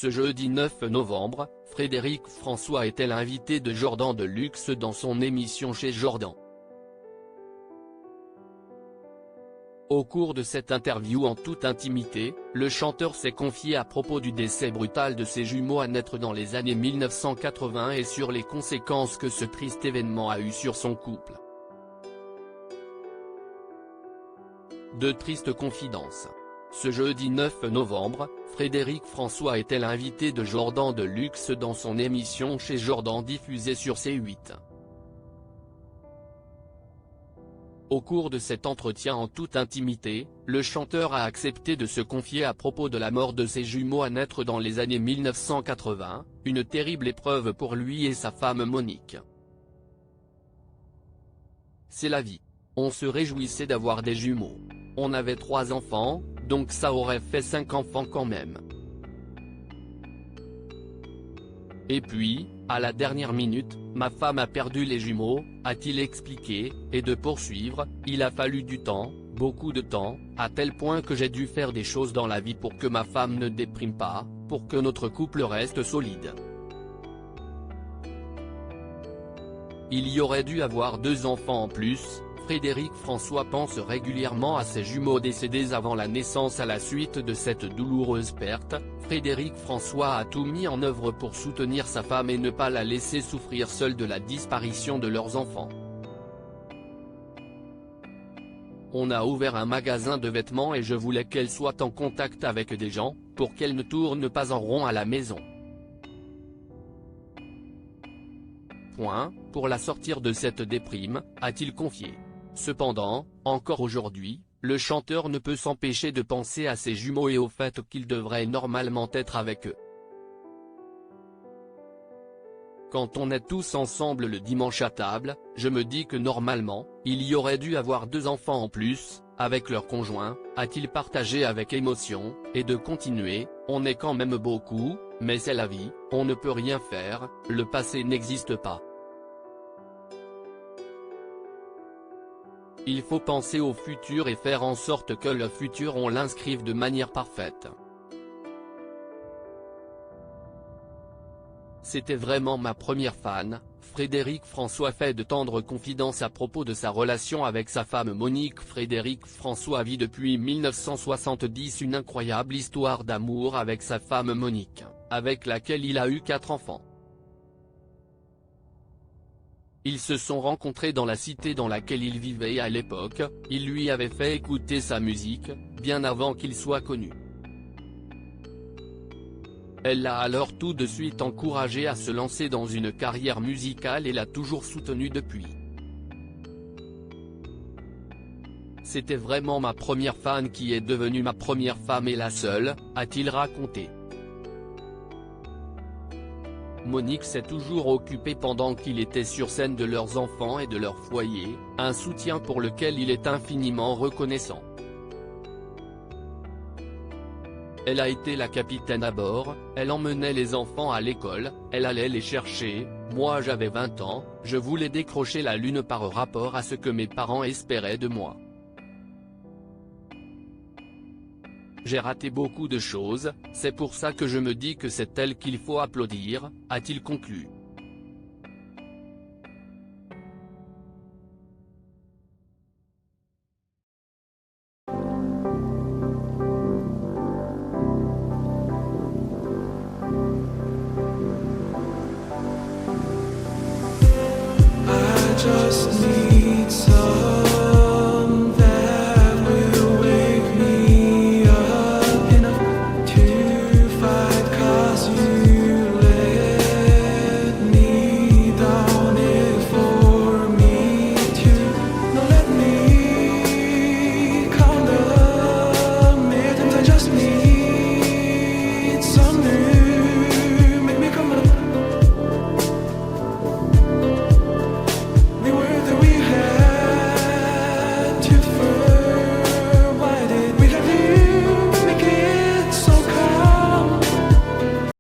Ce jeudi 9 novembre, Frédéric François était l'invité de Jordan Deluxe dans son émission Chez Jordan. Au cours de cette interview en toute intimité, le chanteur s'est confié à propos du décès brutal de ses jumeaux à naître dans les années 1980 et sur les conséquences que ce triste événement a eu sur son couple. De tristes confidences. Ce jeudi 9 novembre, Frédéric François était l'invité de Jordan Deluxe dans son émission Chez Jordan diffusée sur C8. Au cours de cet entretien en toute intimité, le chanteur a accepté de se confier à propos de la mort de ses jumeaux à naître dans les années 1980, une terrible épreuve pour lui et sa femme Monique. C'est la vie. On se réjouissait d'avoir des jumeaux. On avait 3 enfants, donc ça aurait fait 5 enfants quand même. Et puis, à la dernière minute, ma femme a perdu les jumeaux, a-t-il expliqué, et de poursuivre, il a fallu du temps, beaucoup de temps, à tel point que j'ai dû faire des choses dans la vie pour que ma femme ne déprime pas, pour que notre couple reste solide. Il y aurait dû avoir 2 enfants en plus. Frédéric François pense régulièrement à ses jumeaux décédés avant la naissance à la suite de cette douloureuse perte. Frédéric François a tout mis en œuvre pour soutenir sa femme et ne pas la laisser souffrir seule de la disparition de leurs enfants. On a ouvert un magasin de vêtements et je voulais qu'elle soit en contact avec des gens, pour qu'elle ne tourne pas en rond à la maison. Pour la sortir de cette déprime, a-t-il confié. Cependant, encore aujourd'hui, le chanteur ne peut s'empêcher de penser à ses jumeaux et au fait qu'ils devraient normalement être avec eux. Quand on est tous ensemble le dimanche à table, je me dis que normalement, il y aurait dû avoir 2 enfants en plus, avec leur conjoint, a-t-il partagé avec émotion, et de continuer, on est quand même beaucoup, mais c'est la vie, on ne peut rien faire, le passé n'existe pas. Il faut penser au futur et faire en sorte que le futur on l'inscrive de manière parfaite. C'était vraiment ma première fan. Frédéric François fait de tendres confidences à propos de sa relation avec sa femme Monique. Frédéric François vit depuis 1970 une incroyable histoire d'amour avec sa femme Monique, avec laquelle il a eu 4 enfants. Ils se sont rencontrés dans la cité dans laquelle il vivait à l'époque. Il lui avait fait écouter sa musique, bien avant qu'il soit connu. Elle l'a alors tout de suite encouragé à se lancer dans une carrière musicale et l'a toujours soutenu depuis. C'était vraiment ma première fan qui est devenue ma première femme et la seule, a-t-il raconté. Monique s'est toujours occupée pendant qu'il était sur scène de leurs enfants et de leur foyer, un soutien pour lequel il est infiniment reconnaissant. Elle a été la capitaine à bord, elle emmenait les enfants à l'école, elle allait les chercher. Moi j'avais 20 ans, je voulais décrocher la lune par rapport à ce que mes parents espéraient de moi. J'ai raté beaucoup de choses, c'est pour ça que je me dis que c'est elle qu'il faut applaudir, a-t-il conclu. I just need some